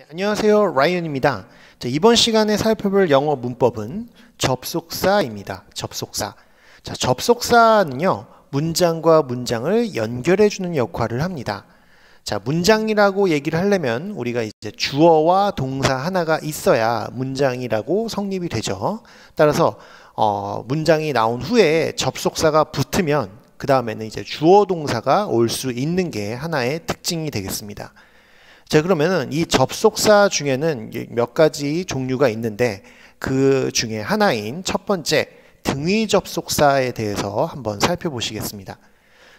네, 안녕하세요. 라이언입니다. 자, 이번 시간에 살펴볼 영어 문법은 접속사입니다. 접속사. 자, 접속사는요, 문장과 문장을 연결해주는 역할을 합니다. 자, 문장이라고 얘기를 하려면 우리가 이제 주어와 동사 하나가 있어야 문장이라고 성립이 되죠. 따라서 문장이 나온 후에 접속사가 붙으면 그 다음에는 이제 주어 동사가 올 수 있는 게 하나의 특징이 되겠습니다. 자, 그러면은 이 접속사 중에는 몇 가지 종류가 있는데 그 중에 하나인 첫 번째 등위 접속사에 대해서 한번 살펴보시겠습니다.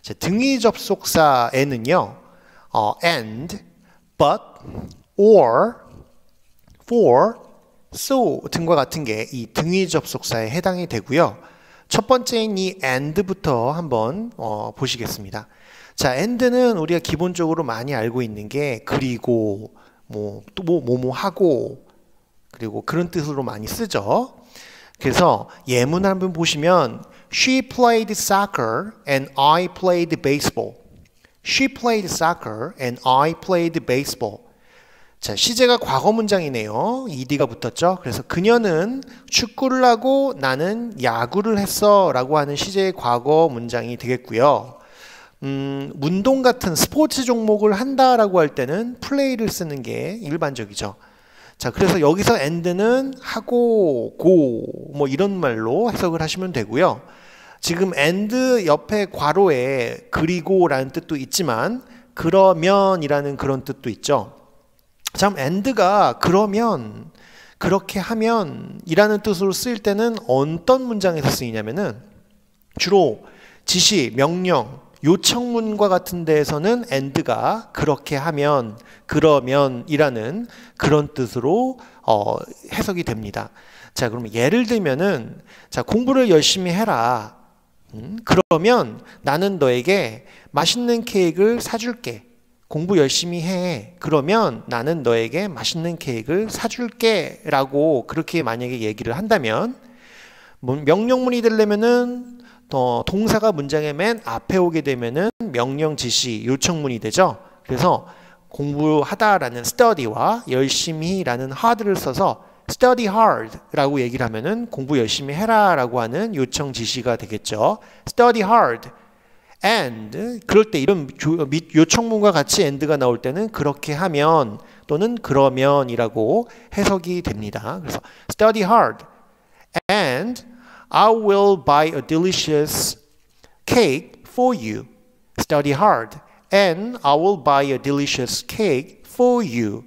자, 등위 접속사에는요, and, but, or, for, so 등과 같은 게 이 등위 접속사에 해당이 되고요. 첫 번째인 이 and부터 한번 보시겠습니다. 자, and는 우리가 기본적으로 많이 알고 있는 게 그리고 또 뭐뭐 하고 그리고 그런 뜻으로 많이 쓰죠. 그래서 예문 한번 보시면 She played soccer and I played baseball. She played soccer and I played baseball. 자, 시제가 과거 문장이네요. ed가 붙었죠. 그래서 그녀는 축구를 하고 나는 야구를 했어 라고 하는 시제의 과거 문장이 되겠고요. 운동 같은 스포츠 종목을 한다라고 할 때는 play를 쓰는 게 일반적이죠. 자, 그래서 여기서 and는 하고, go, 뭐 이런 말로 해석을 하시면 되고요. 지금 and 옆에 괄호에 그리고라는 뜻도 있지만 그러면이라는 그런 뜻도 있죠. 참, and가 그러면, 그렇게 하면 이라는 뜻으로 쓰일 때는 어떤 문장에서 쓰이냐면은 주로 지시, 명령, 요청문과 같은 데에서는 and가 그렇게 하면, 그러면 이라는 그런 뜻으로 해석이 됩니다. 자, 그러면 예를 들면은 자, 공부를 열심히 해라. 그러면 나는 너에게 맛있는 케이크를 사줄게. 공부 열심히 해. 그러면 나는 너에게 맛있는 케이크를 사줄게 라고 그렇게 만약에 얘기를 한다면 명령문이 되려면은 동사가 문장의 맨 앞에 오게 되면은 명령, 지시, 요청문이 되죠. 그래서 공부하다라는 study와 열심히라는 hard를 써서 study hard 라고 얘기를 하면은 공부 열심히 해라 라고 하는 요청, 지시가 되겠죠. study hard. and 그럴 때 이런 요청문과 같이 and가 나올 때는 그렇게 하면 또는 그러면이라고 해석이 됩니다. 그래서 study hard and I will buy a delicious cake for you. Study hard and I will buy a delicious cake for you.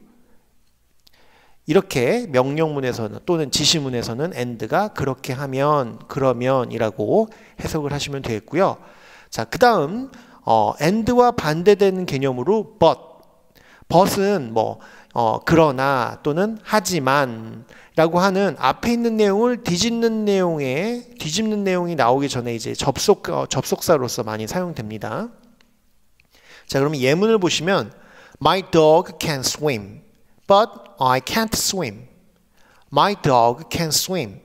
이렇게 명령문에서는 또는 지시문에서는 and가 그렇게 하면 그러면이라고 해석을 하시면 되겠고요. 자, 그 다음 and와 반대되는 개념으로 but은 그러나 또는 하지만 라고 하는 앞에 있는 내용을 뒤집는 내용이 나오기 전에 이제 접속사로서 많이 사용됩니다. 자, 그러면 예문을 보시면 My dog can swim, but I can't swim. My dog can swim,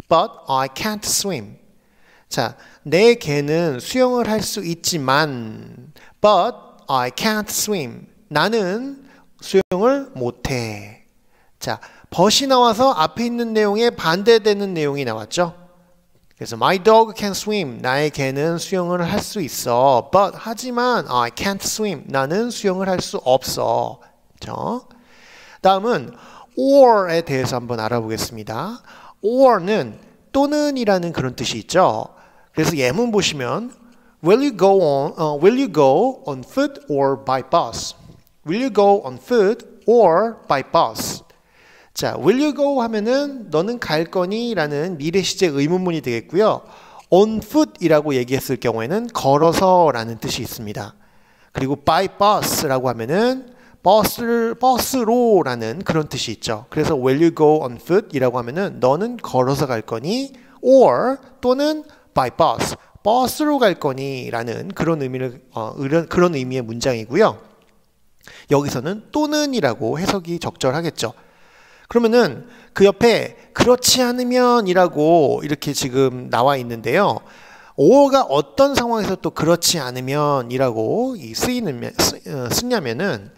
but I can't swim. 자, 내 개는 수영을 할 수 있지만 but I can't swim. 나는 수영을 못해. 자, but이 나와서 앞에 있는 내용에 반대되는 내용이 나왔죠. 그래서 my dog can swim. 나의 개는 수영을 할 수 있어. but 하지만 I can't swim. 나는 수영을 할 수 없어. 그렇죠? 다음은 or에 대해서 한번 알아보겠습니다. or는 또는이라는 그런 뜻이 있죠. 그래서 예문 보시면 will you go on foot or by bus? Will you go on foot or by bus? 자, will you go 하면은 너는 갈 거니? 라는 미래 시제 의문문이 되겠고요. on foot이라고 얘기했을 경우에는 걸어서 라는 뜻이 있습니다. 그리고 by bus라고 하면은 버스로 라는 그런 뜻이 있죠. 그래서 will you go on foot 이라고 하면은 너는 걸어서 갈 거니? or 또는 by bus, 버스로 갈 거니? 라는 그런 그런 의미의 문장이고요. 여기서는 또는이라고 해석이 적절하겠죠. 그러면은 그 옆에 그렇지 않으면 이라고 이렇게 지금 나와 있는데요. or가 어떤 상황에서 또 그렇지 않으면 이라고 쓰냐면은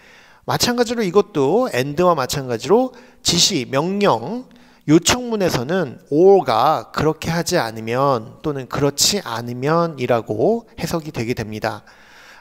마찬가지로 이것도 and와 마찬가지로 지시, 명령, 요청문에서는 or가 그렇게 하지 않으면 또는 그렇지 않으면 이라고 해석이 되게 됩니다.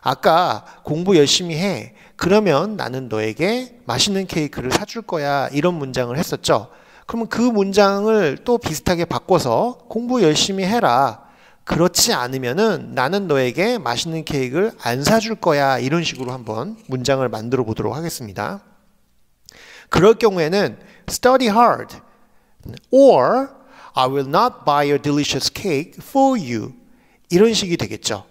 아까 공부 열심히 해. 그러면 나는 너에게 맛있는 케이크를 사줄 거야. 이런 문장을 했었죠. 그러면 그 문장을 또 비슷하게 바꿔서 공부 열심히 해라. 그렇지 않으면은 나는 너에게 맛있는 케이크를 안 사줄 거야. 이런 식으로 한번 문장을 만들어 보도록 하겠습니다. 그럴 경우에는 study hard or I will not buy your delicious cake for you. 이런 식이 되겠죠.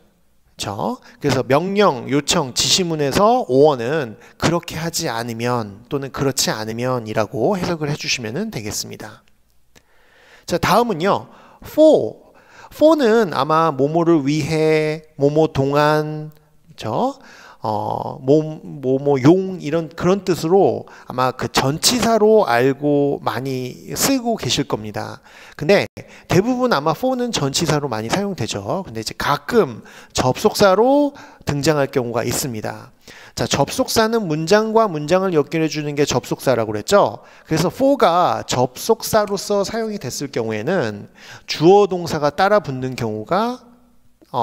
그렇죠? 그래서 명령, 요청, 지시문에서 or는 그렇게 하지 않으면 또는 그렇지 않으면 이라고 해석을 해주시면 되겠습니다. 자, 다음은요. for는 아마 뭐뭐를 위해, 뭐뭐 동안, 그렇죠? 용 이런 그런 뜻으로 아마 그 전치사로 알고 많이 쓰고 계실 겁니다. 근데 대부분 아마 for는 전치사로 많이 사용되죠. 근데 이제 가끔 접속사로 등장할 경우가 있습니다. 자, 접속사는 문장과 문장을 연결해 주는 게 접속사라고 그랬죠. 그래서 for가 접속사로서 사용이 됐을 경우에는 주어 동사가 따라 붙는 경우가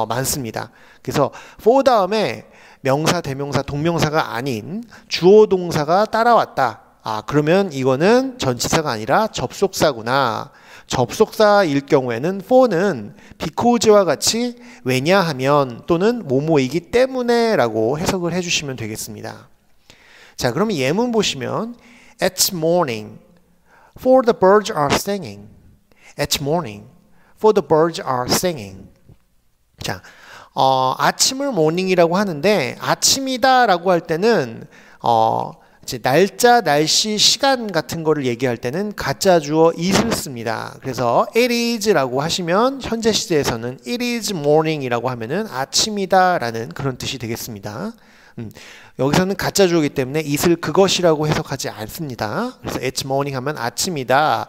많습니다. 그래서 for 다음에 명사, 대명사, 동명사가 아닌 주어 동사가 따라왔다. 그러면 이거는 전치사가 아니라 접속사구나. 접속사일 경우에는 for는 because와 같이 왜냐하면 또는 뭐뭐이기 때문에 라고 해석을 해주시면 되겠습니다. 자, 그러면 예문 보시면 It's morning, for the birds are singing. It's morning, for the birds are singing. 자, 아침을 모닝이라고 하는데 아침이다 라고 할 때는 이제 날짜, 날씨, 시간 같은 거를 얘기할 때는 가짜 주어 it을 씁니다. 그래서 it is 라고 하시면 현재 시제에서는 it is morning 이라고 하면은 아침이다 라는 그런 뜻이 되겠습니다. 여기서는 가짜 주어이기 때문에 it을 그것이라고 해석하지 않습니다. 그래서 it's morning 하면 아침이다.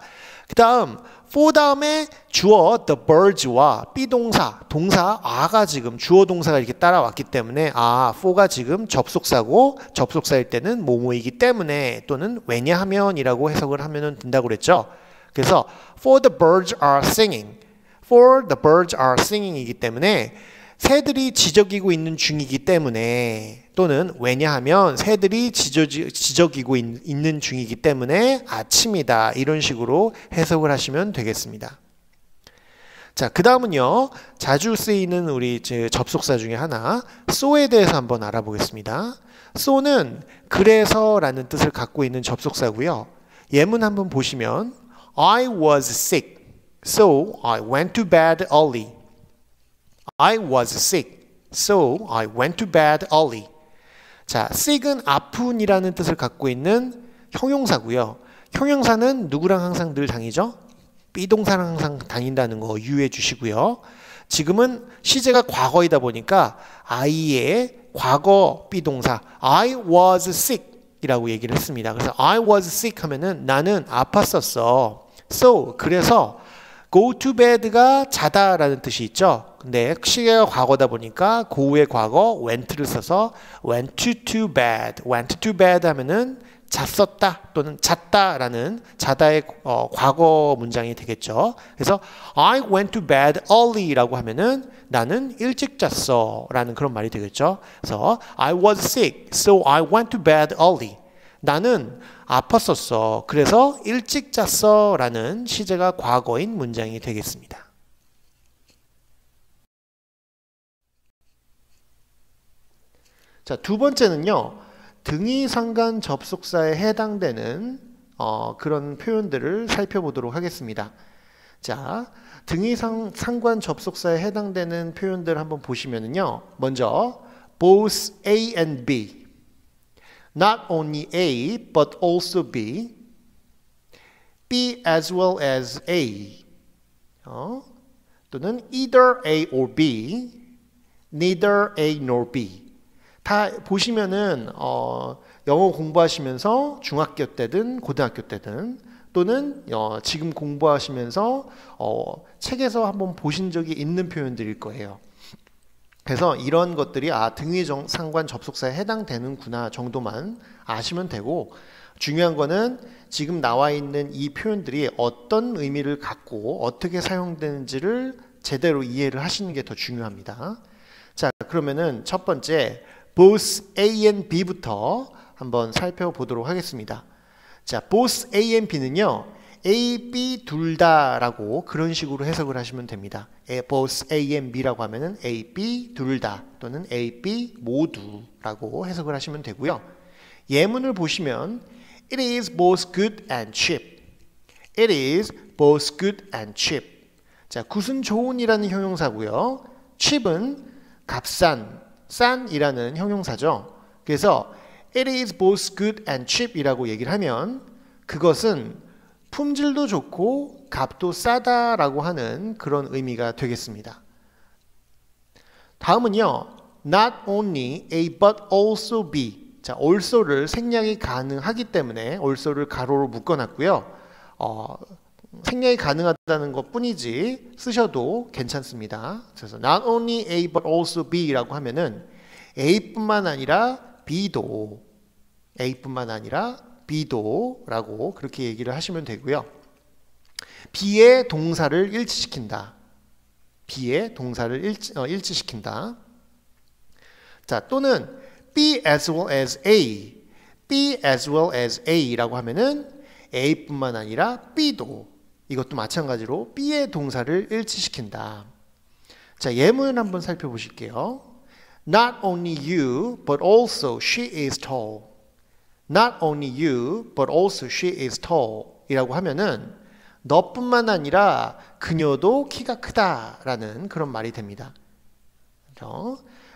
그 다음 for 다음에 주어 the birds와 비동사, 동사 a가 지금 주어 동사가 이렇게 따라왔기 때문에 for가 지금 접속사고 접속사일 때는 뭐뭐이기 때문에 또는 왜냐하면이라고 해석을 하면 된다고 그랬죠. 그래서 for the birds are singing, for the birds are singing이기 때문에 새들이 지저귀고 있는 중이기 때문에 또는 왜냐하면 새들이 지저귀고 있는 중이기 때문에 아침이다. 이런 식으로 해석을 하시면 되겠습니다. 자, 그 다음은요. 자주 쓰이는 우리 접속사 중에 하나 so에 대해서 한번 알아보겠습니다. so는 그래서 라는 뜻을 갖고 있는 접속사고요. 예문 한번 보시면 I was sick, so I went to bed early. I was sick, so I went to bed early. 자, sick은 아픈이라는 뜻을 갖고 있는 형용사고요. 형용사는 누구랑 항상 늘 다니죠? 비동사랑 항상 다닌다는 거 유의해 주시고요. 지금은 시제가 과거이다 보니까 I의 과거 비동사 I was sick 이라고 얘기를 했습니다. 그래서 I was sick 하면은 나는 아팠었어. So, 그래서 go to bed가 자다 라는 뜻이 있죠. 근데 시제가 과거다 보니까 go의 과거 went를 써서 went to bed. went to bed 하면은 잤었다 또는 잤다 라는 자다의 과거 문장이 되겠죠. 그래서 I went to bed early 라고 하면은 나는 일찍 잤어 라는 그런 말이 되겠죠. 그래서 I was sick, so I went to bed early. 나는 아팠었어. 그래서 일찍 잤어 라는 시제가 과거인 문장이 되겠습니다. 자, 두 번째는요. 등위상관 접속사에 해당되는 그런 표현들을 살펴보도록 하겠습니다. 자, 등위상관 접속사에 해당되는 표현들 한번 보시면은요. 먼저 both A and B. Not only A, but also B. B as well as A. 또는 either A or B. Neither A nor B. 다 보시면은 영어 공부하시면서 중학교 때든 고등학교 때든 또는 지금 공부하시면서 책에서 한번 보신 적이 있는 표현들일 거예요. 그래서 이런 것들이 등위상관 접속사에 해당되는구나 정도만 아시면 되고, 중요한 거는 지금 나와 있는 이 표현들이 어떤 의미를 갖고 어떻게 사용되는지를 제대로 이해를 하시는 게 더 중요합니다. 자, 그러면은 첫 번째 both A and B부터 한번 살펴보도록 하겠습니다. 자, both A and B는요, A, B 둘 다라고 그런 식으로 해석을 하시면 됩니다. both A and B라고 하면은 A, B 둘 다 또는 A, B 모두라고 해석을 하시면 되고요. 예문을 보시면 It is both good and cheap. It is both good and cheap. 자, 굿은 좋은이라는 형용사고요. cheap은 값싼, 싼이라는 형용사죠. 그래서 It is both good and cheap이라고 얘기를 하면 그것은 품질도 좋고 값도 싸다라고 하는 그런 의미가 되겠습니다. 다음은요, not only A but also B. 자, also를 생략이 가능하기 때문에 also를 가로로 묶어놨고요. 생략이 가능하다는 것 뿐이지 쓰셔도 괜찮습니다. 그래서 not only A but also B라고 하면은 A뿐만 아니라 B도, A뿐만 아니라 B도 라고 그렇게 얘기를 하시면 되고요. B의 동사를 일치시킨다. B의 동사를 일치시킨다. 자, 또는 B as well as A, B as well as A라고 하면은 A뿐만 아니라 B도, 이것도 마찬가지로 B의 동사를 일치시킨다. 자, 예문 한번 살펴보실게요. Not only you, but also she is tall. Not only you, but also she is tall. 이라고 하면은 너뿐만 아니라 그녀도 키가 크다라는 그런 말이 됩니다.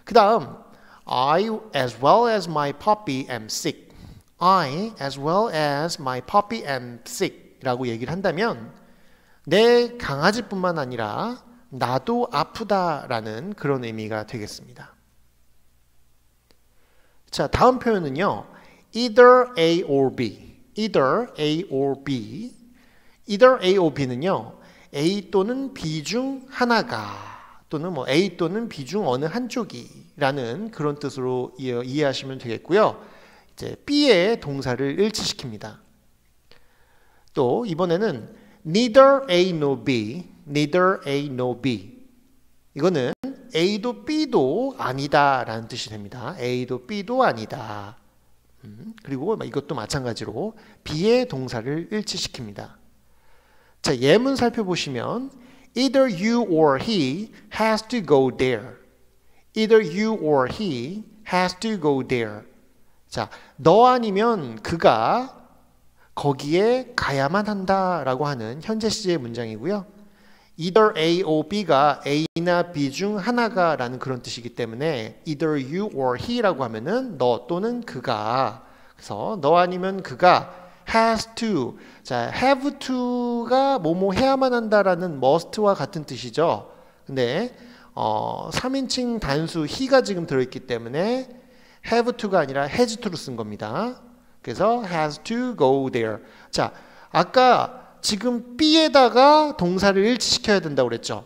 그 다음 I as well as my puppy am sick. I as well as my puppy am sick 라고 얘기를 한다면 내 강아지뿐만 아니라 나도 아프다라는 그런 의미가 되겠습니다. 자, 다음 표현은요, either A or B. either A or B. either A or B는요, A 또는 B 중 하나가 또는 뭐 A 또는 B 중 어느 한쪽이라는 그런 뜻으로 이해하시면 되겠고요. 이제 B의 동사를 일치시킵니다. 또 이번에는 neither A nor B, neither A nor B. 이거는 A도 B도 아니다라는 뜻이 됩니다. A도 B도 아니다. 그리고 이것도 마찬가지로 B의 동사를 일치시킵니다. 자, 예문 살펴보시면 either you or he has to go there. either you or he has to go there. 자, 너 아니면 그가 거기에 가야만 한다라고 하는 현재 시제의 문장이고요. either A or B가 A나 B 중 하나가 라는 그런 뜻이기 때문에 either you or he라고 하면은 너 또는 그가, 그래서 너 아니면 그가 has to, 자, have to가 뭐뭐 해야만 한다라는 must와 같은 뜻이죠. 근데 3인칭 단수 he가 지금 들어있기 때문에 have to가 아니라 has to로 쓴 겁니다. 그래서 has to go there. 자, 아까 지금 B에다가 동사를 일치시켜야 된다고 그랬죠.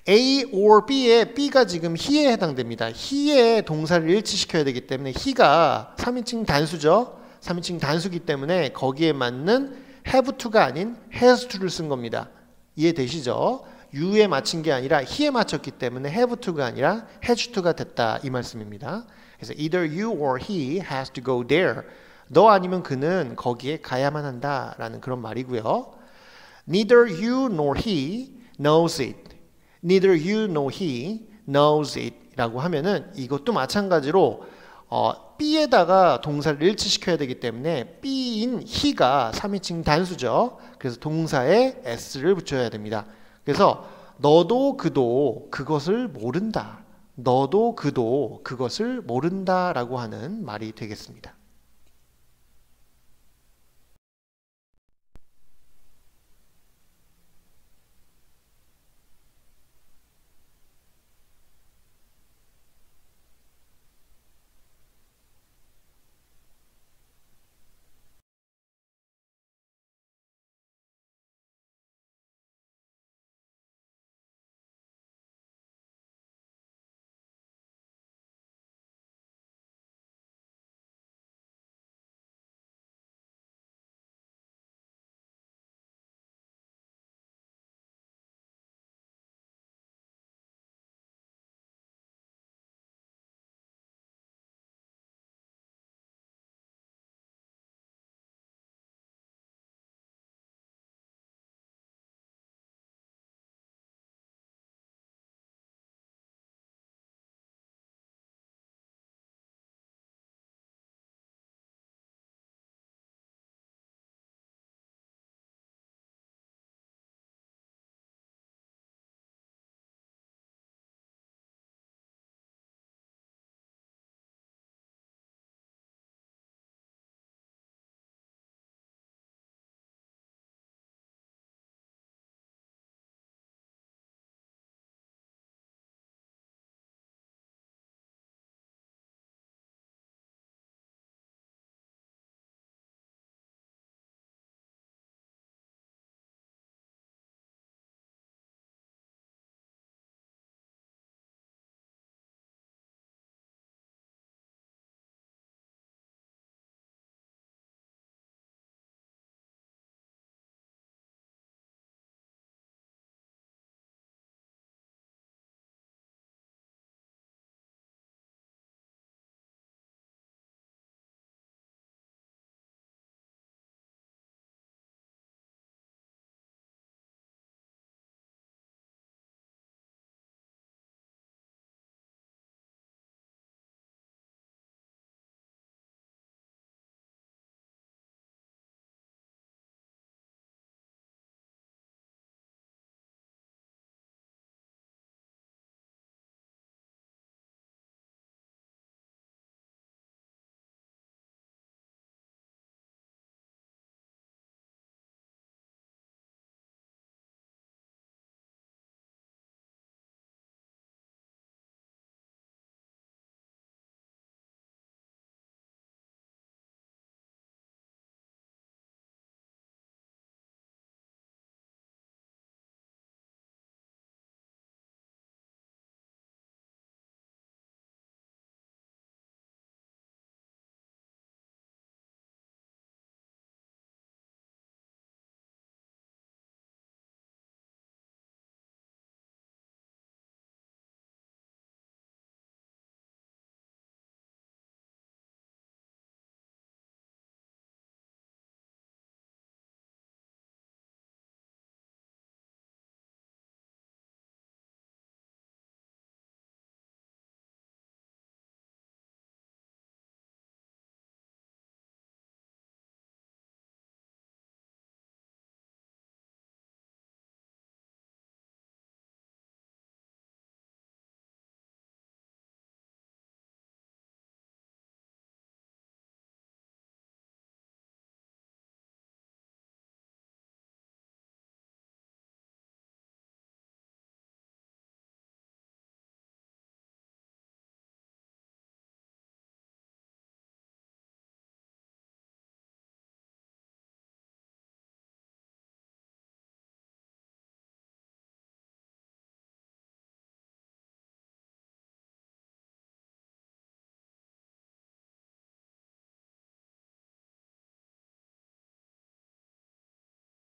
A or B에 B가 지금 he에 해당됩니다. he의 동사를 일치시켜야 되기 때문에 he가 3인칭 단수죠. 3인칭 단수기 때문에 거기에 맞는 have to가 아닌 has to를 쓴 겁니다. 이해되시죠? you에 맞춘 게 아니라 he에 맞췄기 때문에 have to가 아니라 has to가 됐다 이 말씀입니다. 그래서 either you or he has to go there. 너 아니면 그는 거기에 가야만 한다라는 그런 말이고요. Neither you nor he knows it. Neither you nor he knows it 라고 하면은 이것도 마찬가지로 B에다가 동사를 일치시켜야 되기 때문에 B인 he가 3인칭 단수죠. 그래서 동사에 s를 붙여야 됩니다. 그래서 너도 그도 그것을 모른다. 너도 그도 그것을 모른다 라고 하는 말이 되겠습니다.